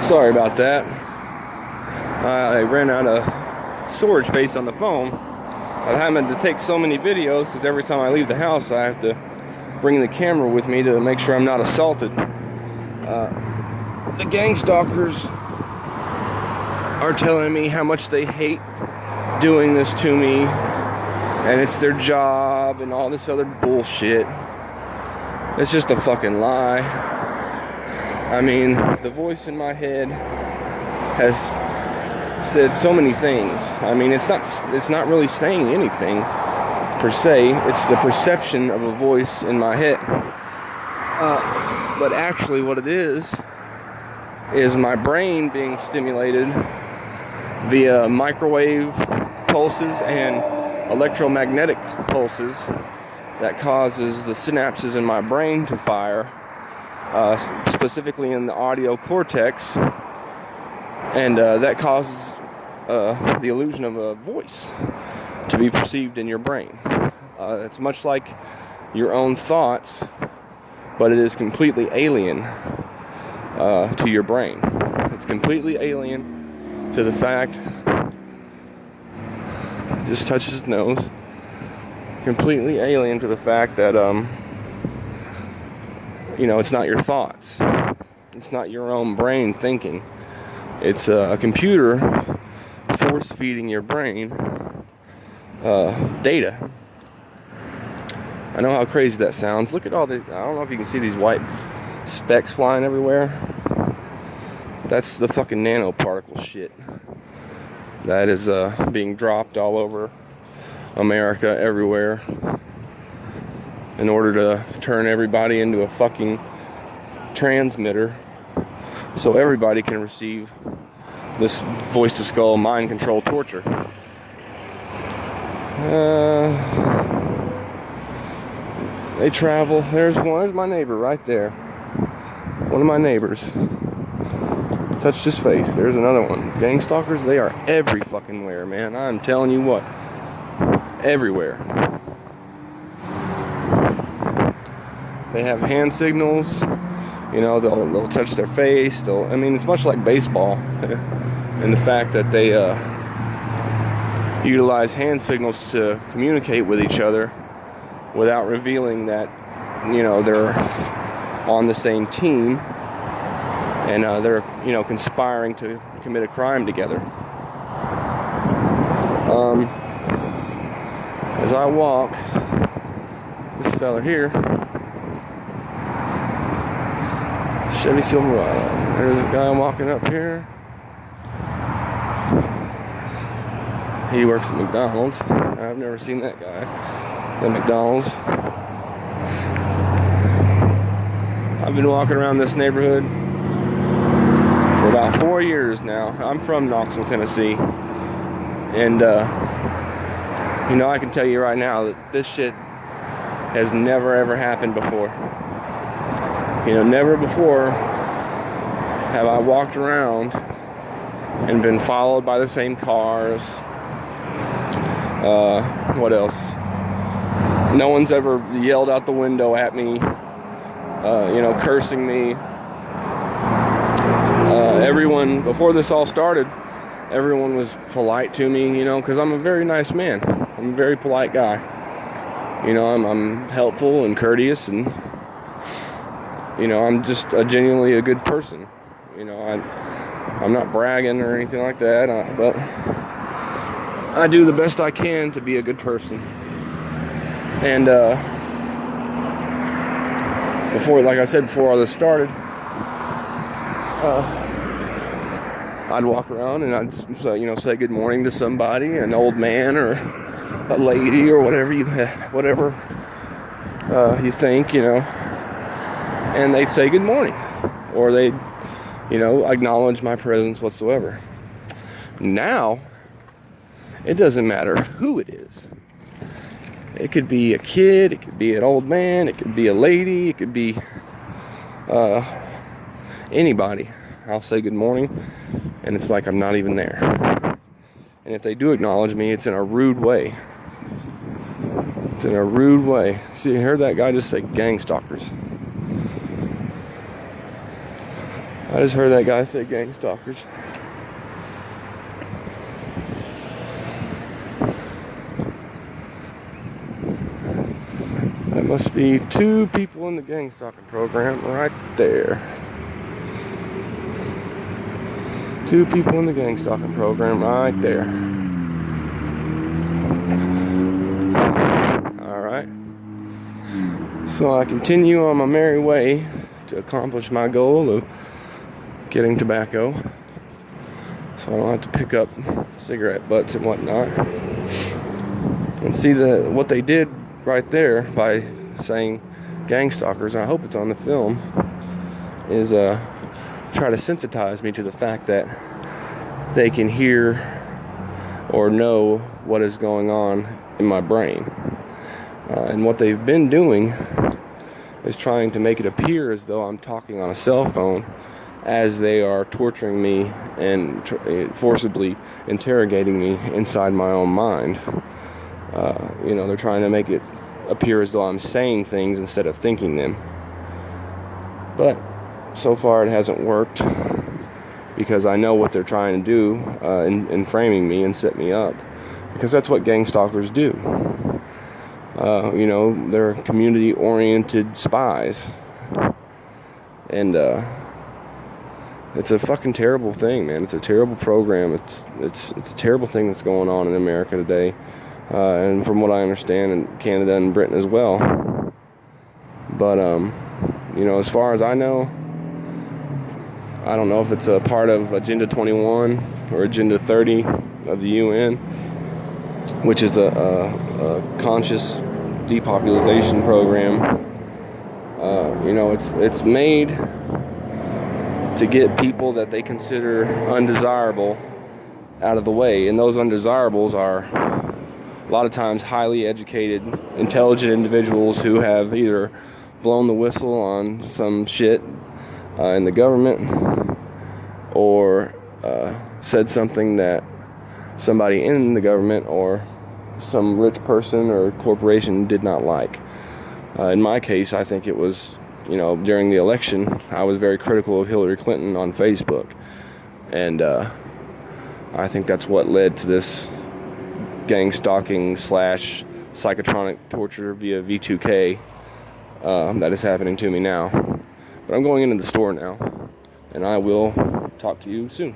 Sorry about that. I ran out of storage space on the phone. I'm having to take so many videos because every time I leave the house I have to bring the camera with me to make sure I'm not assaulted. The gang stalkers are telling me how much they hate doing this to me, and it's their job and all this other bullshit. It's just a fucking lie. I mean, the voice in my head has said so many things. I mean, it's not really saying anything per se. It's the perception of a voice in my head. But actually what it is my brain being stimulated via microwave pulses and electromagnetic pulses that causes the synapses in my brain to fire, specifically in the audio cortex, and that causes the illusion of a voice to be perceived in your brain. It's much like your own thoughts, but it is completely alien to your brain. It's completely alien to the fact, just touches his nose, completely alien to the fact that, it's not your thoughts. It's not your own brain thinking. It's a computer force feeding your brain data. I know how crazy that sounds. Look at all these. I don't know if you can see these white specks flying everywhere. That's the fucking nanoparticle shit that is being dropped all over America, everywhere, in order to turn everybody into a fucking transmitter so everybody can receive this voice-to-skull mind control torture. They travel. There's my neighbor right there. One of my neighbors. Touched his face. There's another one. Gang stalkers, they are every fucking where, man. I'm telling you what. Everywhere. They have hand signals. They'll touch their face. It's much like baseball in the fact that they utilize hand signals to communicate with each other without revealing that, they're on the same team and they're, conspiring to commit a crime together. As I walk, this fella here, Chevy Silverado. There's a guy walking up here. He works at McDonald's. I've never seen that guy at McDonald's. I've been walking around this neighborhood for about 4 years now. I'm from Knoxville, Tennessee. And, I can tell you right now that this shit has never ever happened before. Never before have I walked around and been followed by the same cars. What else? No one's ever yelled out the window at me, cursing me. Everyone, before this all started, everyone was polite to me, because I'm a very nice man. I'm a very polite guy. I'm helpful and courteous, and I'm just genuinely a good person. I'm not bragging or anything like that, but I do the best I can to be a good person. And before all this started, I'd walk around and I'd say good morning to somebody, an old man or a lady or whatever you think, and they'd say good morning, or they'd acknowledge my presence whatsoever. Now it doesn't matter who it is. It could be a kid, it could be an old man, it could be a lady, it could be anybody. I'll say good morning, and it's like I'm not even there. And if they do acknowledge me, it's in a rude way. It's in a rude way. See, you heard that guy just say gang stalkers. I just heard that guy say gang stalkers. That must be 2 people in the gang stalking program right there. 2 people in the gang stalking program right there. Alright. So I continue on my merry way to accomplish my goal of getting tobacco, so I don't have to pick up cigarette butts and whatnot. And see what they did right there by saying gang stalkers, and I hope it's on the film, is try to sensitize me to the fact that they can hear or know what is going on in my brain. And what they've been doing is trying to make it appear as though I'm talking on a cell phone as they are torturing me and forcibly interrogating me inside my own mind. They're trying to make it appear as though I'm saying things instead of thinking them. But so far it hasn't worked, because I know what they're trying to do in framing me and set me up, because that's what gang stalkers do. They're community-oriented spies. And it's a fucking terrible thing, man. It's a terrible program. It's a terrible thing that's going on in America today. And from what I understand, in Canada and Britain as well. But, as far as I know, I don't know if it's a part of Agenda 21 or Agenda 30 of the UN, which is a conscious depopulation program. It's made to get people that they consider undesirable out of the way, and those undesirables are a lot of times highly educated, intelligent individuals who have either blown the whistle on some shit in the government, or said something that somebody in the government or some rich person or corporation did not like. In my case, I think it was, during the election, I was very critical of Hillary Clinton on Facebook. And I think that's what led to this gang stalking / psychotronic torture via v2k that is happening to me now. But I'm going into the store now, and I will talk to you soon.